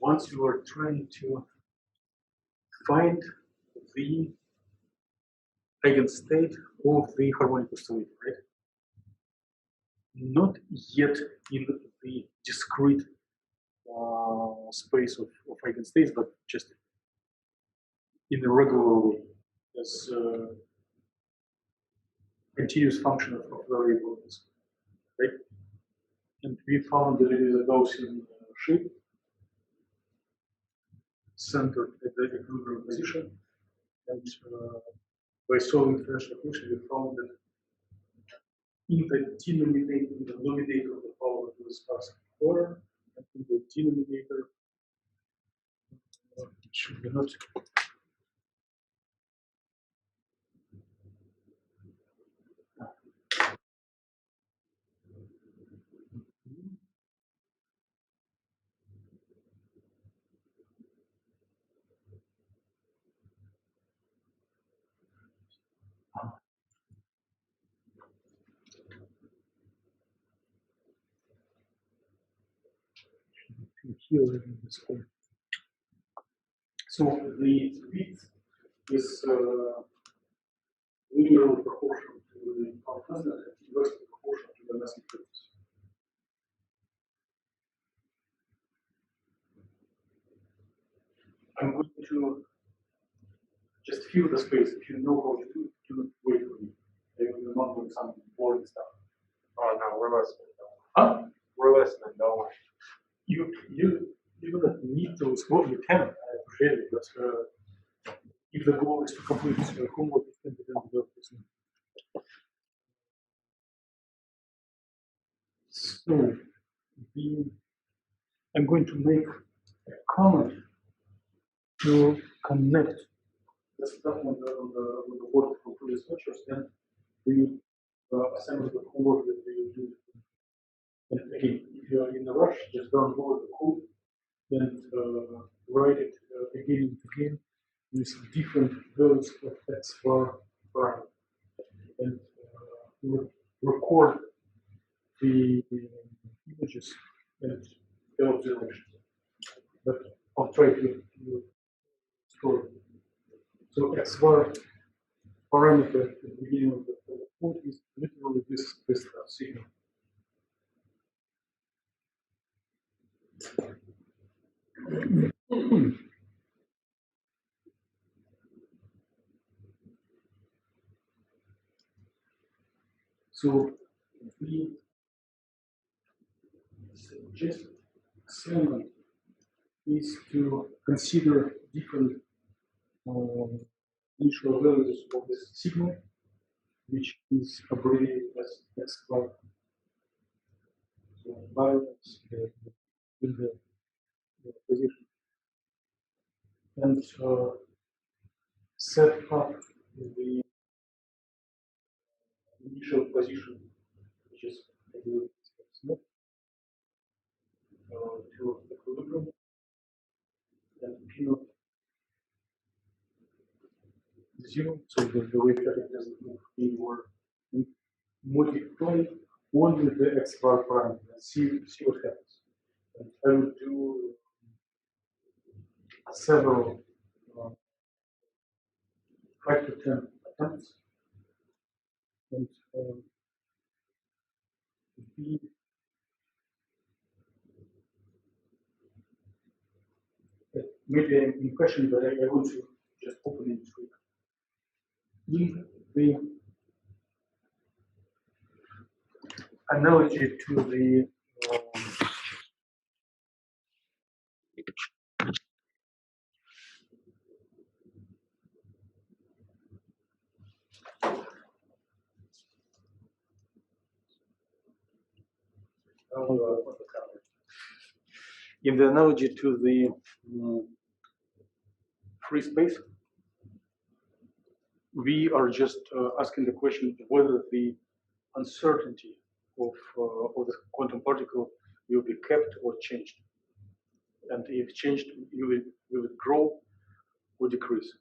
once you are trying to find the eigenstate of the harmonic oscillator, right? Not yet in the discrete space of eigenstates, but just in a regular way, as a continuous function of variables, right? And we found that it is a Gaussian shape centered at the equilibrium position. And by solving differential equation, we found that in the denominator of the power of the sparse quarter, and in the denominator, it should be not. Here in this form. So the width is linearly proportional to the constant and inversely proportional to the mass frequency. I'm going to just fill the space. If you know how to do it, do wait for me. I will not do some boring stuff. Oh no, we're listening. Huh? We're listening, don't worry. You do not need to explore. You can, I appreciate it, but if the goal is to complete homework, it can be done without listening. So I'm going to make a comment to connect the stuff on the board from previous lectures, then we assemble the homework that we will do. And again, if you are in a rush, just download the code and write it again and again with different values of x bar prime. And record the images and the observations. But I'll try to store it. So x bar parameter at the beginning of the code is literally this signal. So we suggest assignment is to consider different initial values of this signal, which is abbreviated as x bar. So variance in the position, and set up the initial position, which is to equilibrium, and P naught 0. So the way that doesn't move anymore, and modify only the x bar parameter and see what happens. And I will do several 5 to 10 attempts, and maybe an impression that I want to just open it through. In the analogy to the free space, we are just asking the question whether the uncertainty of the quantum particle will be kept or changed. And if changed, will it grow or decrease?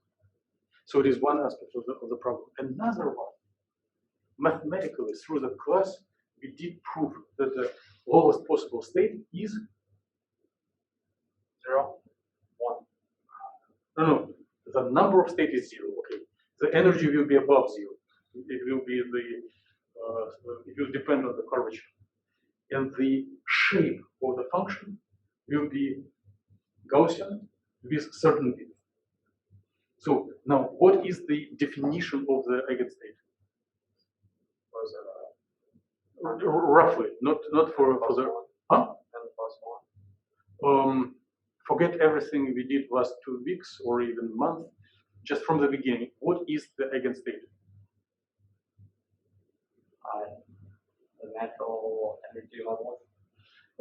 So it is one aspect of the problem. Another one, mathematically, through the class, we did prove that the lowest possible state is No, the number of state is 0. Okay, the energy will be above 0. It will be it will depend on the curvature, and the shape of the function will be Gaussian with certain width. So now, what is the definition of the eigenstate? Roughly, not for the huh? Forget everything we did last 2 weeks or even month. Just from the beginning, what is the eigenstate? The natural energy level.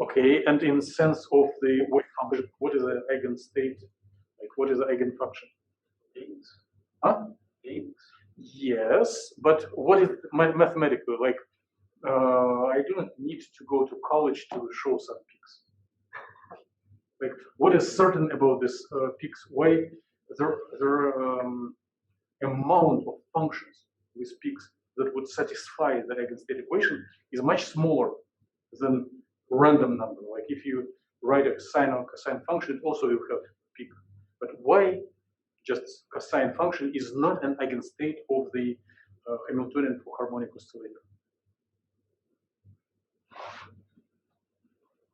Okay, and in sense of the wave function, what is the eigenstate? Like, what is the eigenfunction? Gains. Huh? Gains. Yes, but what is mathematically? Like, I do not need to go to college to show some peaks. Like, what is certain about this peaks? Why there amount of functions with peaks that would satisfy the eigenstate equation is much smaller than random number. Like if you write a sine or cosine function, it also will have peak. But why just cosine function is not an eigenstate of the Hamiltonian for harmonic oscillator?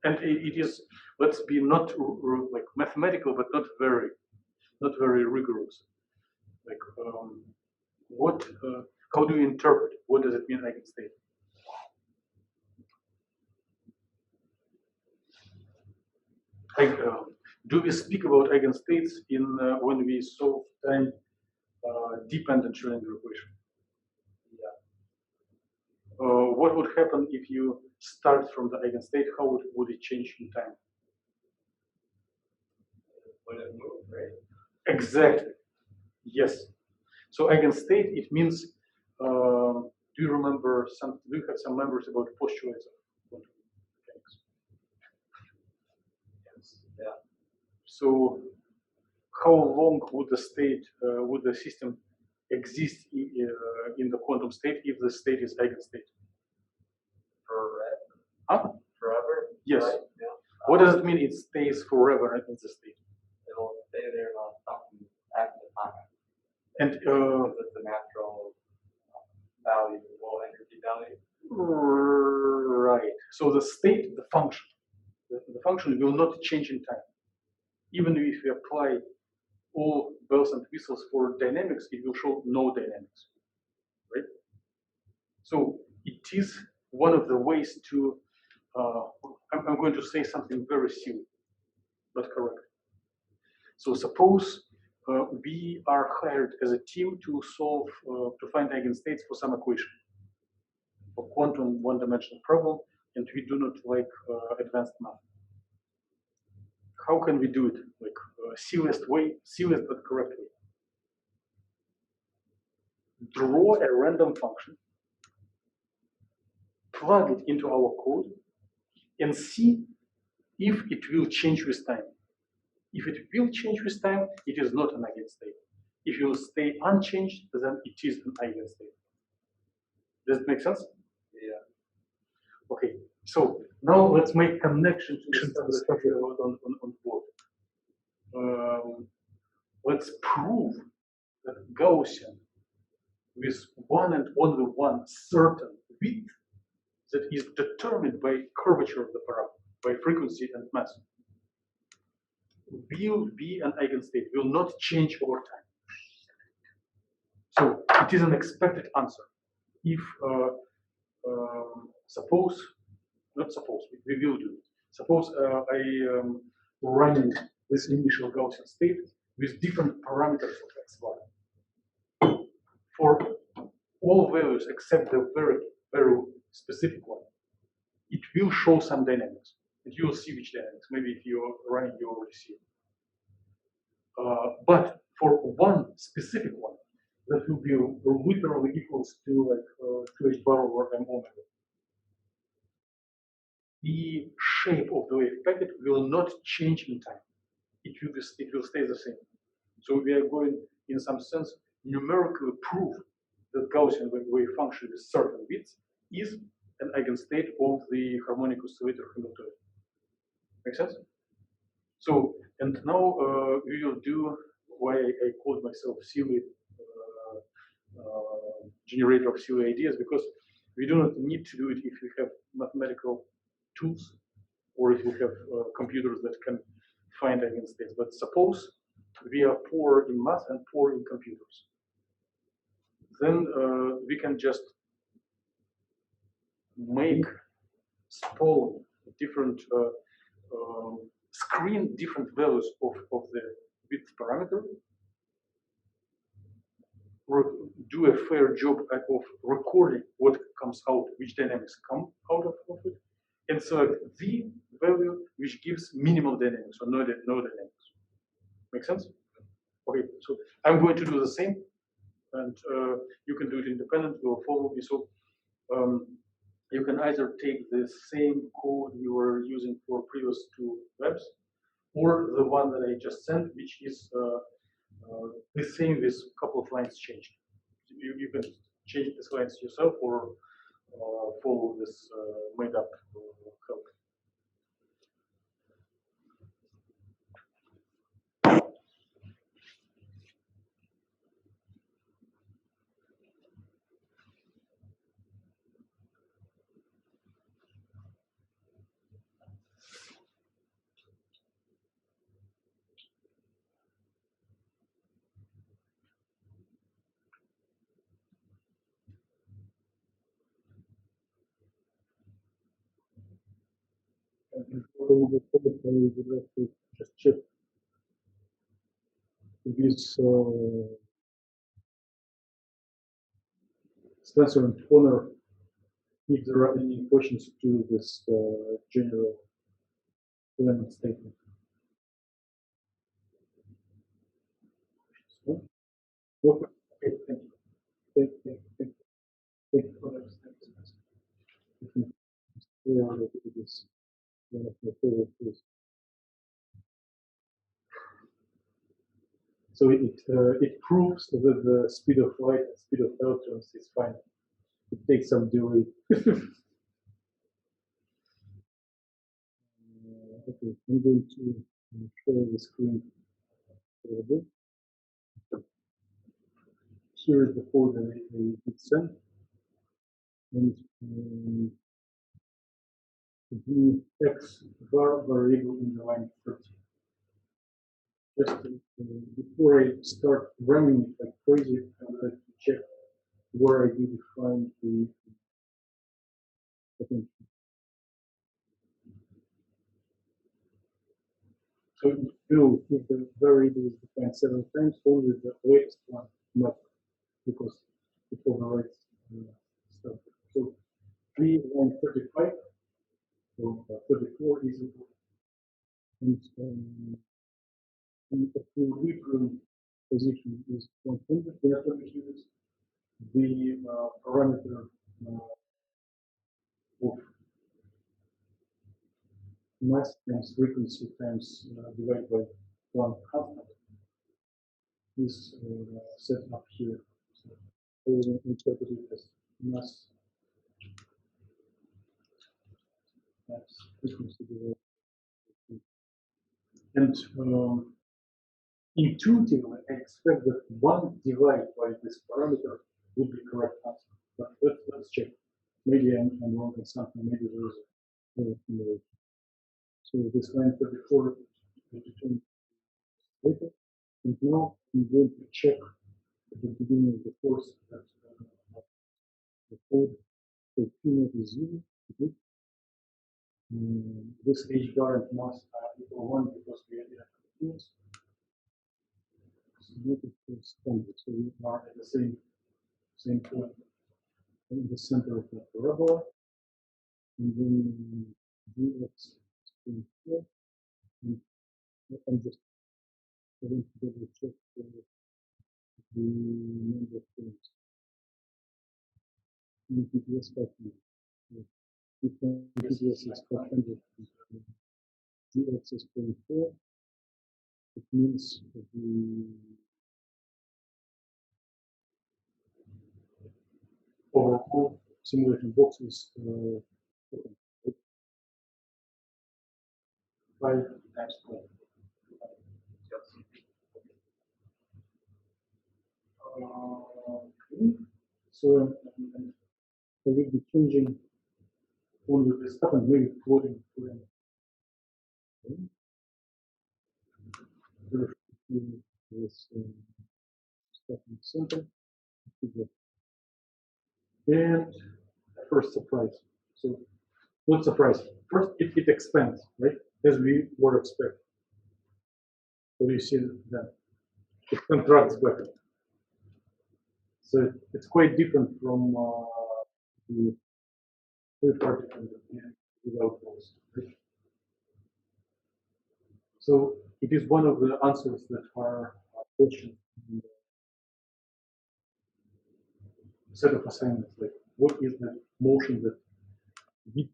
And it is, let's be not like mathematical, but not very rigorous. Like how do you interpret? What does it mean eigenstate? Like, do we speak about eigenstates in when we solve time dependent Schrödinger equation? Yeah. What would happen if you start from the eigenstate? How would it change in time? Would it move, right? Exactly. Yes. So eigenstate, it means. Do you remember some? Do you have some memories about postulates of quantum mechanics? Yes. Yeah. So, how long would the system exist in the quantum state if the state is eigenstate? Forever. Huh? Forever. Yes. Right? Yeah. What does it mean? It stays forever in the state. It'll stay there on something at the time. And because it's a natural value, low energy value. right. So the state, the function will not change in time. Even if we apply all bells and whistles for dynamics, it will show no dynamics, right? So it is one of the ways to, I'm going to say something very silly, but correct. So suppose we are hired as a team to solve, to find eigenstates for some equation, for quantum one-dimensional problem, and we do not like advanced math. How can we do it? Like silliest but correct way. Draw a random function, plug it into our code, and see if it will change with time. If it will change with time, it is not an eigenstate. If it will stay unchanged, then it is an eigenstate. Does it make sense? Yeah. Okay, so now let's make connection to the stuff we wrote on the board. Let's prove that Gaussian with one and only one certain width that is determined by curvature of the parameter, by frequency and mass, will be an eigenstate, will not change over time. So it is an expected answer. If we will do it. Suppose I run this initial Gaussian state with different parameters of xy. For all values except the very specific one, it will show some dynamics. And you will see which dynamics. Maybe if you're running, you already see it. But for one specific one, that will be literally equals to like 2h bar over m omega. The shape of the wave packet will not change in time. It will stay the same. So we are going, in some sense, numerically prove that Gaussian wave function with certain width is an eigenstate of the harmonic oscillator Hamiltonian. Make sense? So, and now we will do why I called myself silly generator of silly ideas, because we do not need to do it if we have mathematical tools or if we have computers that can find eigenstates. But suppose we are poor in math and poor in computers, then we can just make spawn different screen different values of the width parameter, do a fair job of recording what comes out, which dynamics come out of it, and select the value which gives minimal dynamics or no dynamics. Make sense? Okay, so I'm going to do the same, and you can do it independently or follow me. So you can either take the same code you were using for previous two labs, or the one that I just sent, which is the same with a couple of lines changed. You can change these lines yourself or follow this made up code. Before the code, I would like to just check this Spencer and Honor if there are any questions to this general element statement. Okay, thank you. Thank you for that. This one of my favorite tools. So it proves that the speed of light and speed of electrons is fine. It takes some delay. Okay, I'm going to share the screen a little bit. Here is the folder I did send, and the x var variable in the line 30. Just before I start running it like crazy, I would like to check where I did define the potential. So you if the variable is defined several times, only the latest one matters because it overrides stuff. So 3 and 35, so 34 is important. And the equilibrium position is 100 therefore use the parameter of mass times frequency times divided by Planck constant is set up here. So I will interpret it as mass times frequency divided by 2. And intuitively, I expect that one divided by this parameter would be correct answer. But let's check. Maybe I'm wrong on something. Maybe there is a accumulation. So this line 34 will determine later. And now I'm going to check at the beginning of the course that the code for Q0 is 0. Good. This H bar and mass are equal 1 because we are in a continuous. So we are at the same point in the center of the parabola. And then dx is 4. And I'm just going to double check the number of points. GPS 500. If GPS is 500, dx is 0.4. It means that the overall simulation box is 5 times 12. So I will be changing only this stuff and maybe plotting. This stuff in the center. And first surprise. So not surprise. First, it expands, right? As we were expecting. So you see that it contracts back. So it's quite different from the third-party without walls. Right? So it is one of the answers that are questioned in the set of assignments. Like, what is the motion that it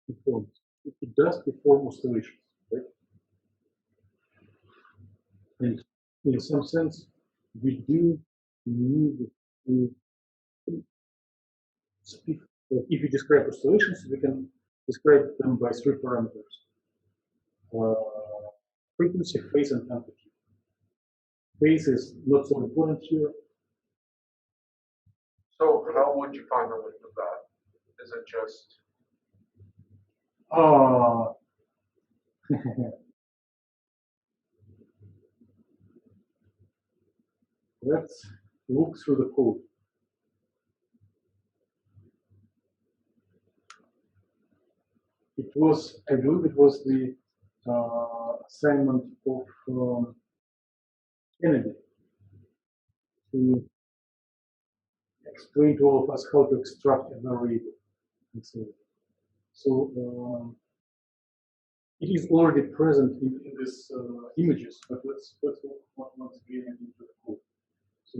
performs? It does perform oscillations, right? And in some sense, we do need to speak. If you describe oscillations, we can describe them by three parameters: frequency, phase, and amplitude. Phase is not so important here. So how would you find the length of that? Is it just Let's look through the code. It was, I believe it was the assignment of Kennedy to explain to all of us how to extract a variable. So it is already present in these images, but let's look once again into the code. So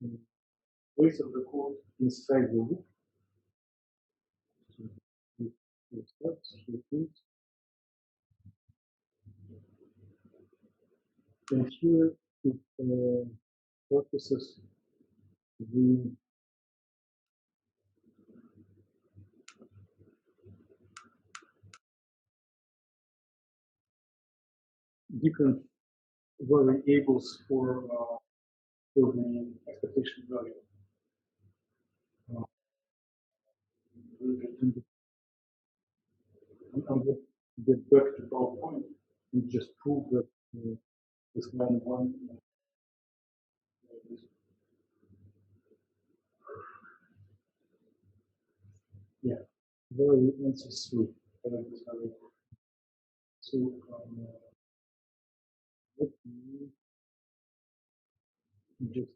the place of the code inside the loop. And here it focuses the different variables for the expectation value. I'll get back to PowerPoint and just prove that this line one. Yeah, very answers three. I like this very important. So let me just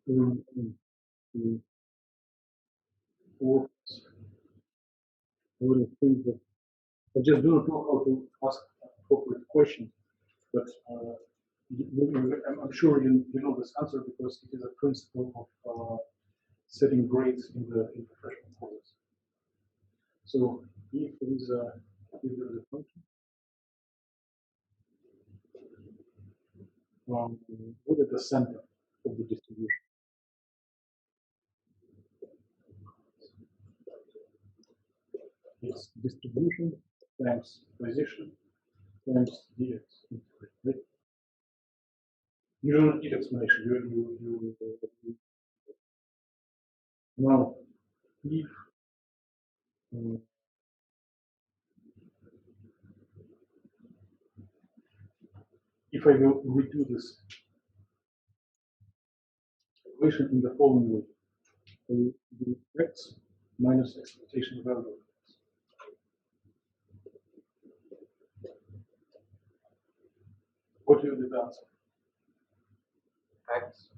learn to work. I would think that I just do not know how to ask appropriate questions, but I'm sure you know this answer because it is a principle of setting grades in the freshman course. So if there is a function, what is the center of the distribution? It's distribution times position times dx. Right? You don't need explanation. You now if I will redo this equation in the following way, I will do x minus expectation value. What will be the answer? X?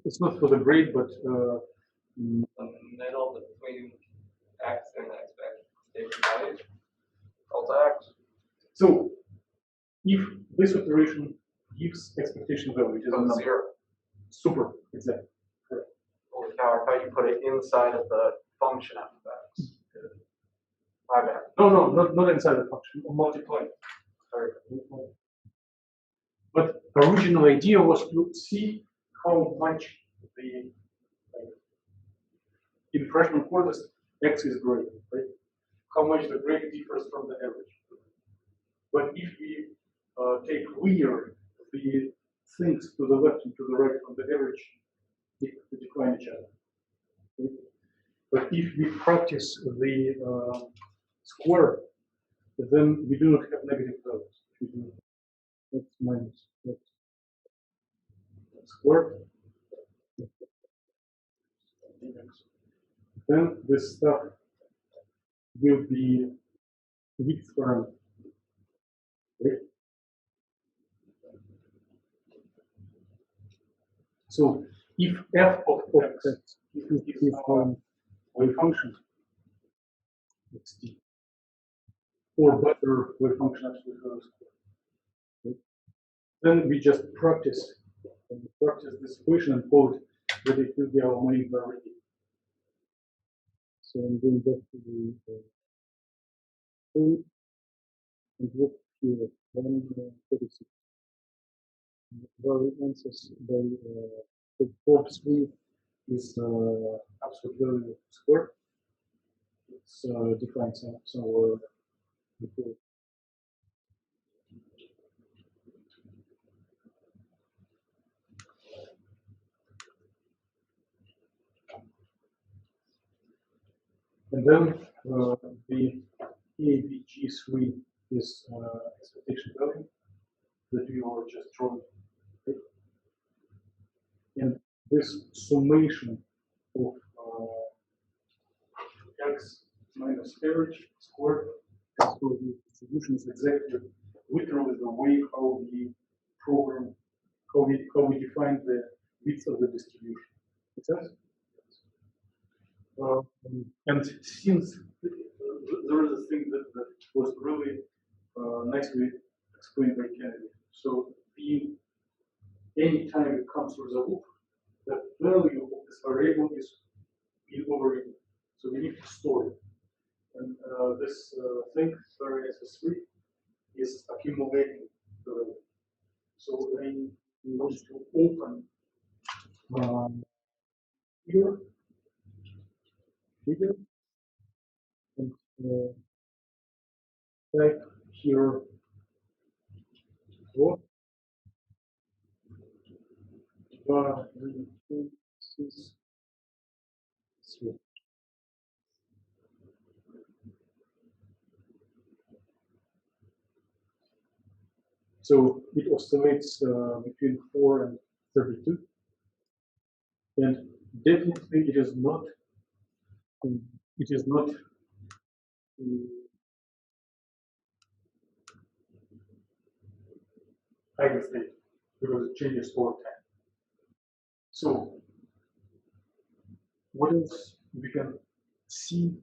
It's not for the grade, but the middle between x and expectation value. Delta X? so if this operation gives expectation value, it is a From number. 0. Super, exactly. Correct. Holy cow, I thought you put it inside of the function f of x. My bad. No, not inside the function, multiply. Sorry. But original idea was to see how much the in freshman courses x is great, right? How much the grade differs from the average. But if we take weird the things to the left and to the right from the average decline each other. Okay? But if we practice the square, then we do not have negative values. We do x minus x squared. Then this stuff will be width parameter. Right? So if f of x is our wave function, xt, or better wave function absolute value square, right? Then we just practice this equation and call it that it will be our main variety. So I'm going back to the code and look here 136. Variances by the Forbes width is absolute value square. It's defined somewhere before. And then the ABG3 is expectation value that we were just drawing. Okay? And this summation of x minus average squared as for the distribution is exactly literally the way how we program, how we define the width of the distribution. Makes sense? And since there is a thing that was really nicely explained by Kennedy. So anytime it comes through the loop, the value of this variable is being overridden. So we need to store it. And this thing, variance 3, is accumulating the value. So when we want to open here, figure, and type here what variances 3. So it oscillates between 4 and 32, and definitely it is not eigenstate because it changes over time. So what else we can see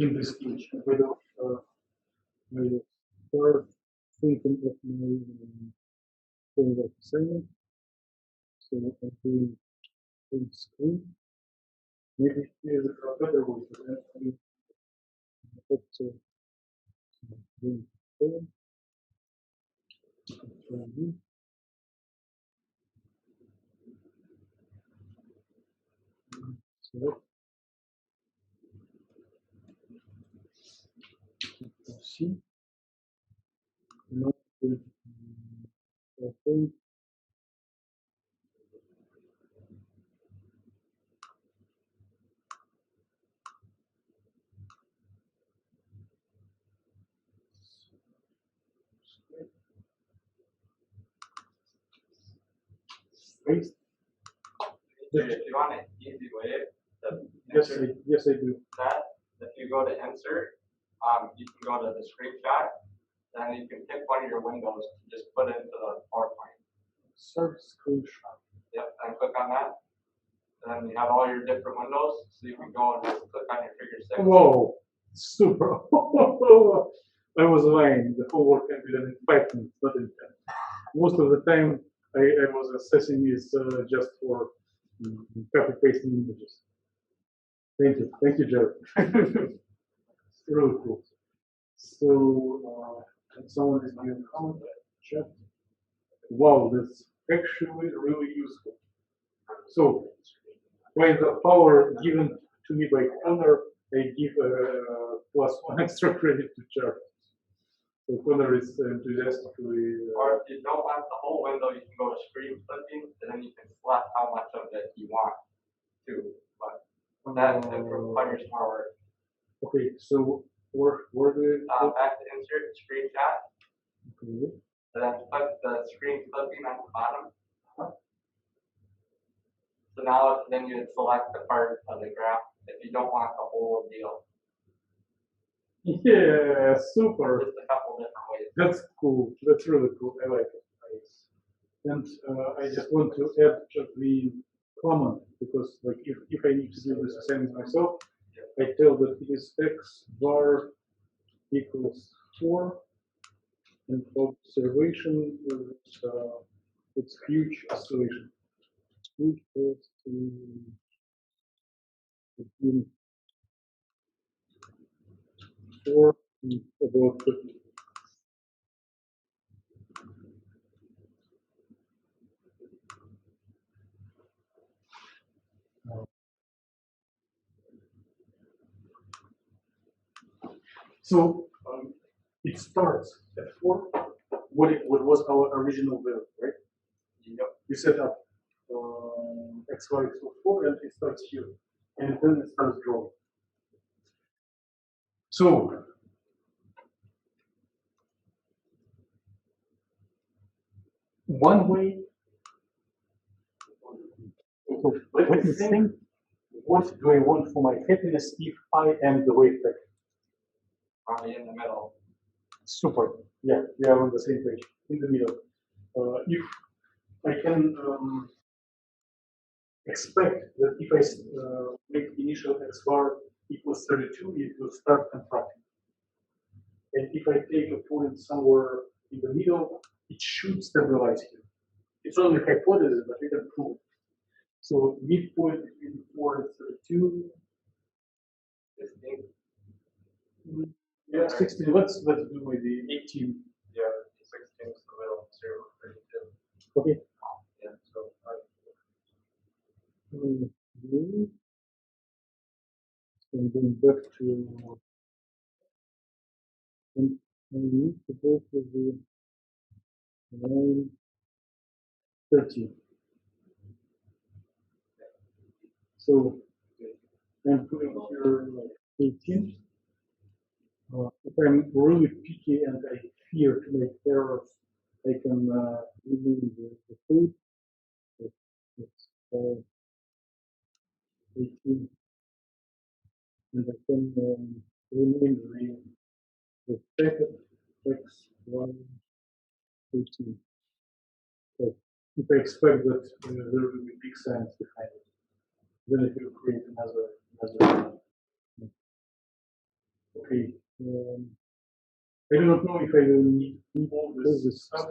in this image? Whether I start thinking of my homework assignment. So I'm doing full screen. Maybe there's a better way to that. I mean, doing home. Select. See. Now okay. Space. If you want an easy way to Yes, I do. that, if you go to insert, you can go to the screenshot, then you can pick one of your windows and just put it into the PowerPoint. Start screenshot. Yep, and click on that. And then you have all your different windows, so you can go and just click on your figure 6. Whoa, super. I was lying. The homework can be done in 5 minutes, not in 10. Most of the time, I was assessing is just for copy pasting images. Thank you, Jared. It's really cool. So, can someone is giving a comment? Chat. Wow, that's actually really useful. So, by the power given to me by Honor, I give +1 extra credit to Jared. So So whether it's enthusiastically. Or if you don't want the whole window, you can go to screen flipping, and then you can select how much of it you want to. But that requires more work. Okay, so where do we Back to insert screen chat, okay. and then click the screen flipping at the bottom. So now then you would select the part of the graph if you don't want the whole deal. Yeah, super. Just a couple different ways. That's cool. That's really cool. I like it. Nice. And I just want to add just the comment because, like, if I need to do this assignment myself, I tell that it is x bar equals 4, and observation is it's huge oscillation. Huge oscillation between 4 and about 50. So it starts at 4. What was our original value, right? Yep. You set up x y equals 4, and it starts here, and then it starts drawing. So one way. So let me think. What do I want for my happiness if I am the wave factor? Probably in the middle. Super. Yeah, we are on the same page. In the middle. If I can expect that if I make initial x bar equals 32, it will start contracting. And if I take a point somewhere in the middle, it should stabilize here. It's only a hypothesis, but we can prove it. So midpoint between 4 and 32. 16. Yeah, 16. Let's do maybe 18. Yeah, 16 is the middle. 0, 32. Okay. Yeah, so And then back to and I need to go to the line 30. So I'm putting here like 18. If I'm really picky and I fear to make errors, I can remove the code. It's 18, and I can rename the packet x, y, 18. So if I expect that there will be big science behind it, then it will create another. Okay. I do not know if I will need all this stuff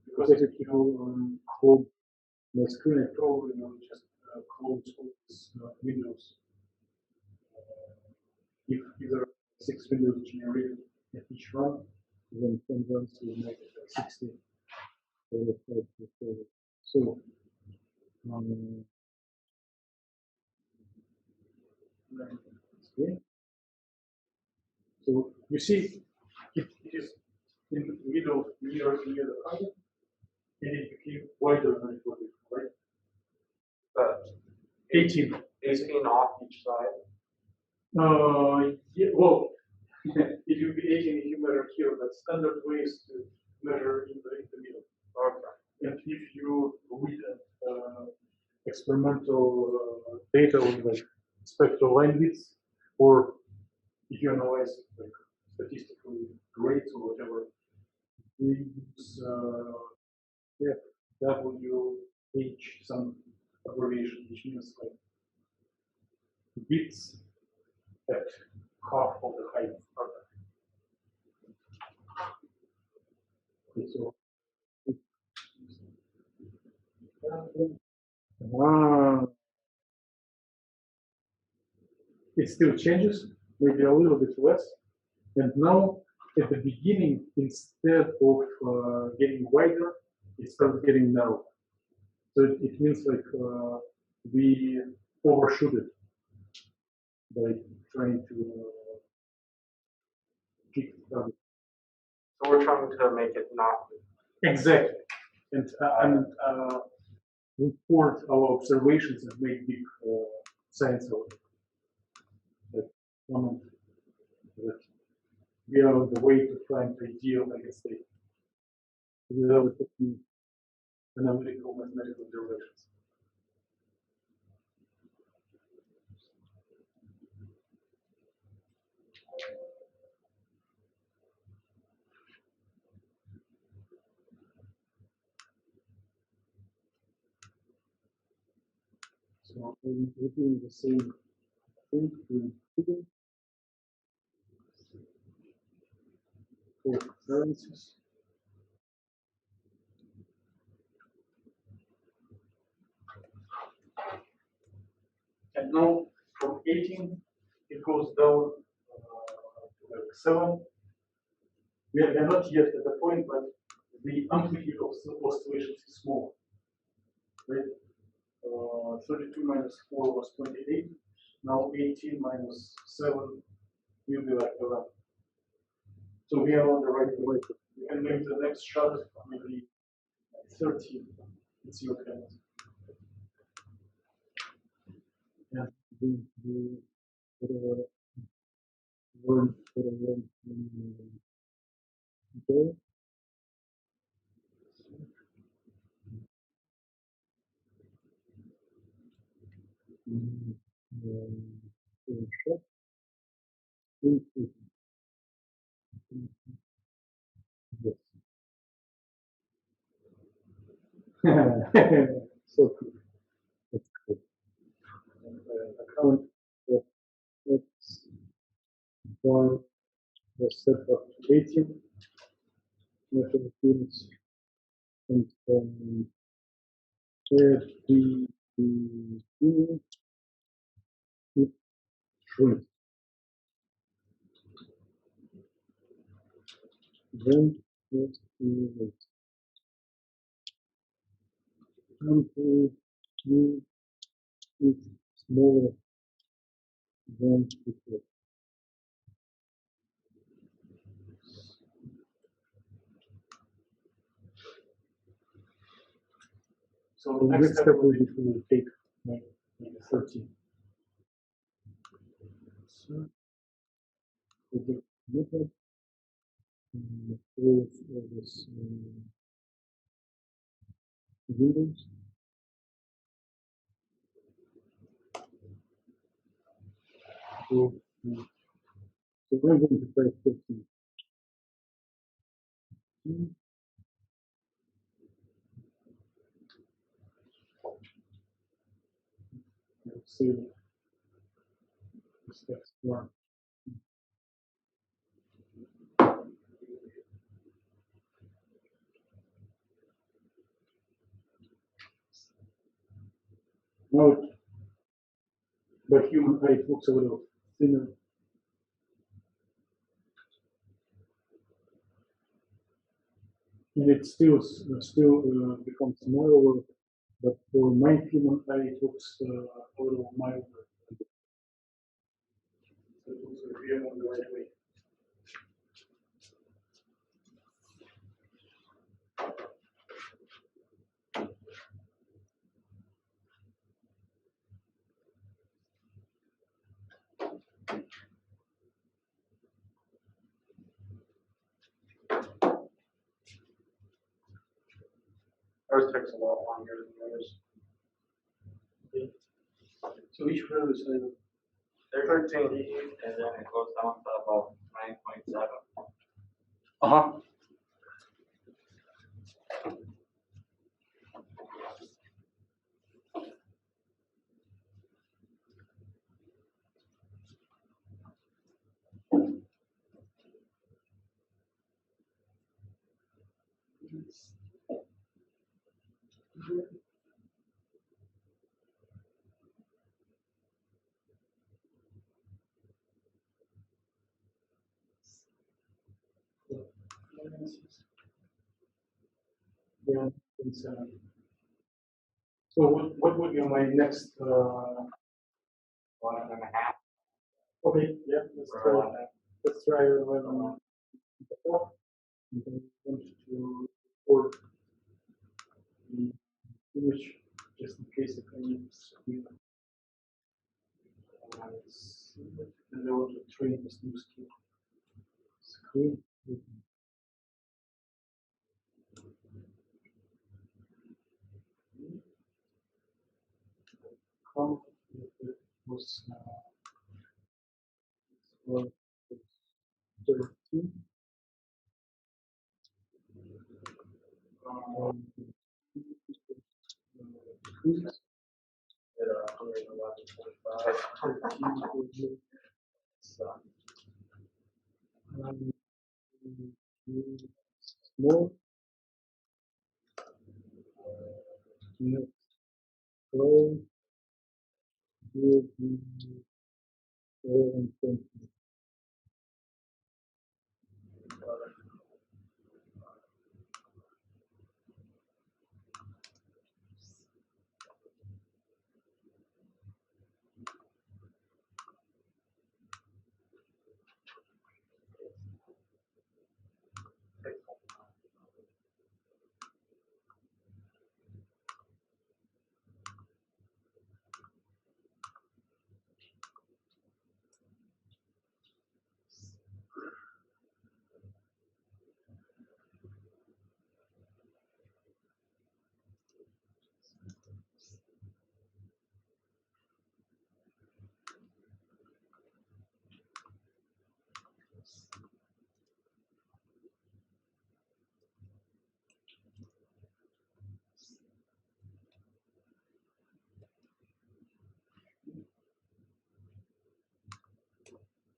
because I have to close my screen. I probably will just close all these windows. If there are 6 windows generated at each run, then 10 runs will make it like 60. So, okay. So you see, it is in the middle near the target, and it became wider than it was before, right? 18. 18 off each side. Yeah, well, it will be 18 if you measure here, but standard way is to measure in the middle. Okay. And if you read experimental data on like spectral line widths, or if you analyze like statistical grades or whatever, we use WH some abbreviation, which means like bits at half of the height. Okay, so it still changes, maybe a little bit less. And now, at the beginning, instead of getting wider, it starts getting narrow. So it means like we overshoot it by trying to pick target. So we're trying to make it not. Exactly. And report our observations and make big science out of it. That one of that we are on the way to find ideal state without taking analytical mathematical derivations. So we're doing the same thing in Google for currencies. And now from 18, it goes down to like 7. We are not yet at the point, but the amplitude of oscillations is small. Right? 32 minus 4 was 28. Now 18 minus 7 will be like 11. So we are on the right way. We can make the next shot maybe 13. It's your kind. Yeah. Okay. So cool. That's good. And, account that X bar was set up to 18 Philippines and where the it shrink. Then let the country is smaller than before. So the next step will be to take maybe 13. So the method all this windows. So, so we're going to try 13. Let's see this next one. Now, by human eye, it looks a little thinner. And it still becomes narrower, but for my human eye, it looks a little milder. So it looks like we are on the right way. Ours takes a lot longer than yours. Okay. So each value is like They're 13, and then it goes down to about 9.7. uh-huh. Yeah, it's, so what would be my next 1.5. okay, yeah, let's try 11 before. and I want to record the image just in case if I need screen. And I want to train this new skill. Screen. Count if it was 13. Decreases. At 111.5. More. Next row will be 20.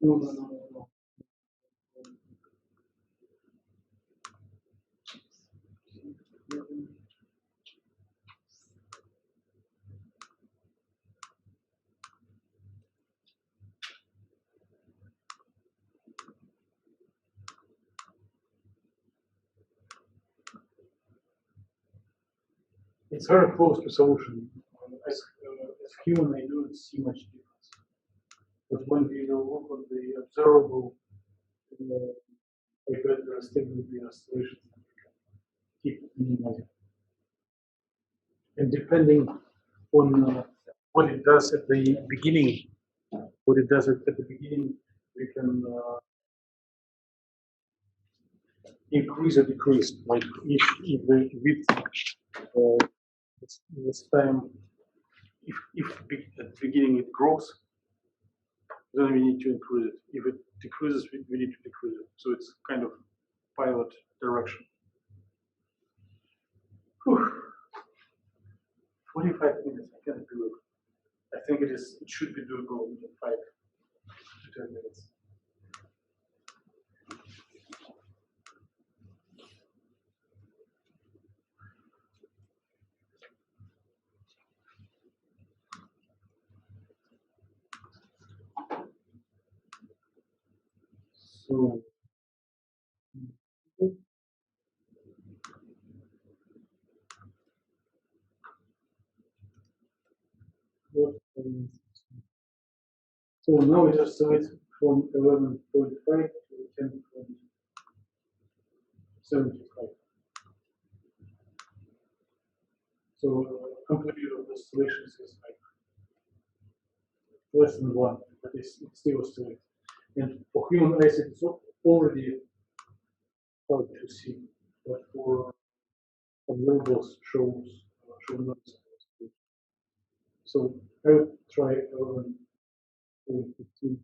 No. It's very close to solution. As human, I don't see much difference. But when we look on the observable, I bet there are still will be oscillations that we can keep minimizing. And depending on what it does at the beginning, we can increase or decrease. Like if the width this time, if at the beginning it grows, then we need to increase it. If it decreases, we need to decrease it. So it's kind of pilot direction. Whew. 45 minutes, I can't do it. I think it should be doable in 5 to 10 minutes. So so now we just saw it from 11.5 to 10.75. So amplitude of the oscillations is like less than 1, but it's still oscillating. And for human eyes, it's already hard to see, but for observables show noise. So I would try 11.15.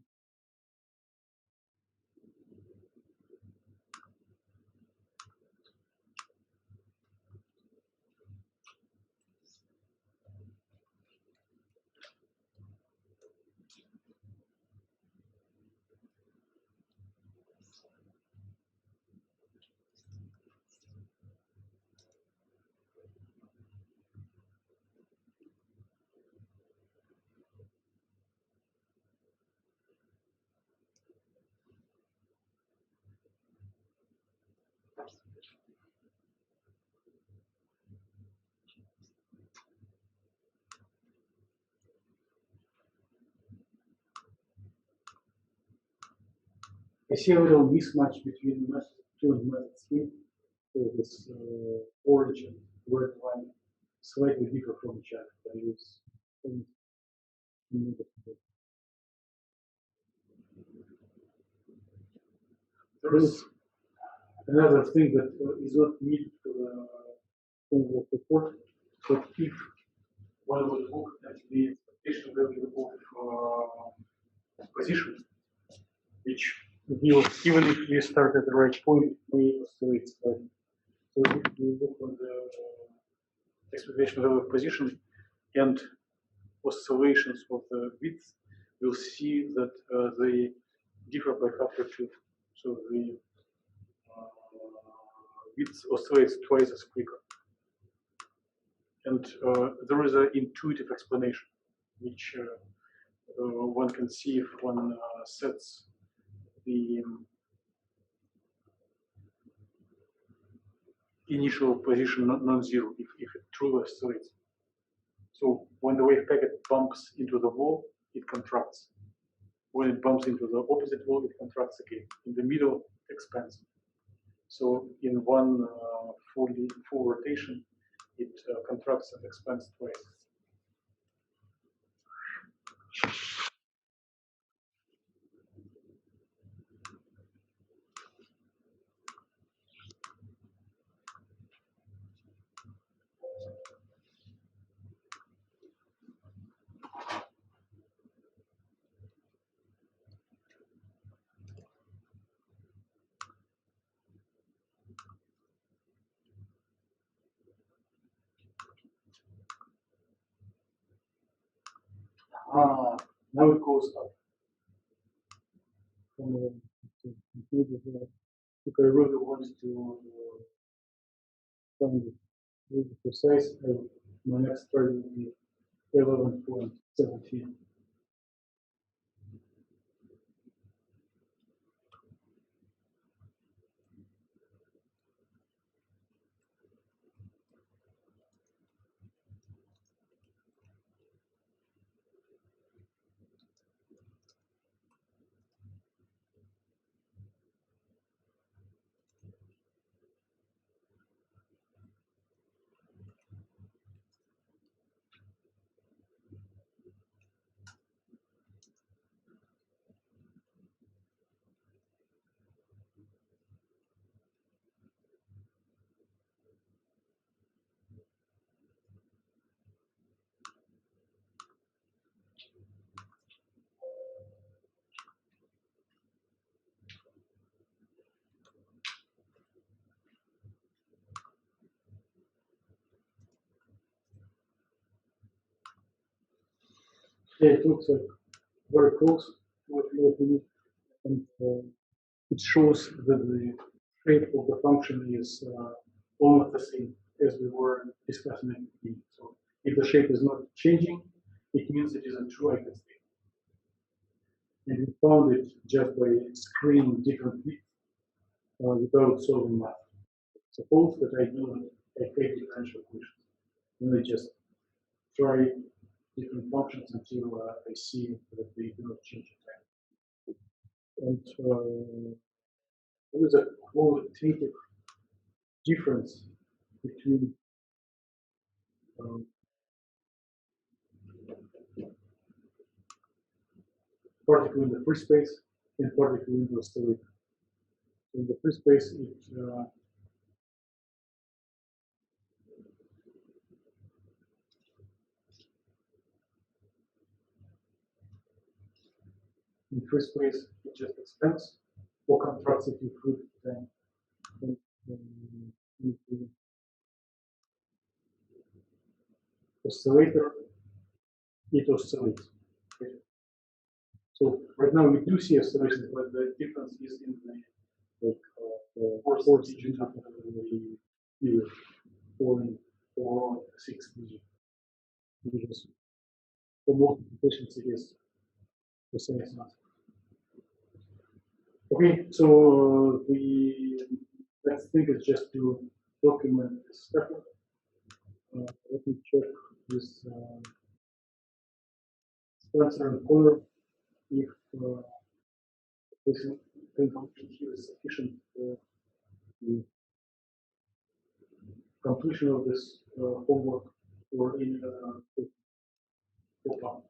I see a little mismatch between the messages. student method 3. So this orange and red line slightly differ from each other. There is another thing that is not needed for the homework report, but if one would look at the expectation value of position, which will, even if we start at the right point, may oscillate slightly. So if we look on the expectation value of position and oscillations of the width, we'll see that they differ by factor 2. So the width oscillates twice as quicker. And there is an intuitive explanation, which one can see if one sets the initial position non-zero, if it truly oscillates. So when the wave packet bumps into the wall, it contracts. When it bumps into the opposite wall, it contracts again. In the middle, it expands. So in one full rotation, it contracts and expands twice. Now it goes up. If I really want to find it really precise, my next target will be 11.17. Yeah, it looks like very close to what we need, and it shows that the shape of the function is almost the same as we were discussing at the beginning. So if the shape is not changing, it means it is a true eigenstate. And we found it just by screening different widths without solving math. Suppose that I do a take differential equations, and I just try different functions until I see that they do not change in time. And there is a qualitative difference between particle in the free space and particle in the oscillator. In the free space, it just expands or contracts if you put time. Oscillator, it oscillates. Okay. So right now we do see oscillations, but the difference is in the force digit of the falling or 6 digit. Because for multiplications it is the same as not. Okay, so the next thing is just to document this step. Let me check this Spencer and Kohler if this function here is sufficient the completion of this homework or in full time.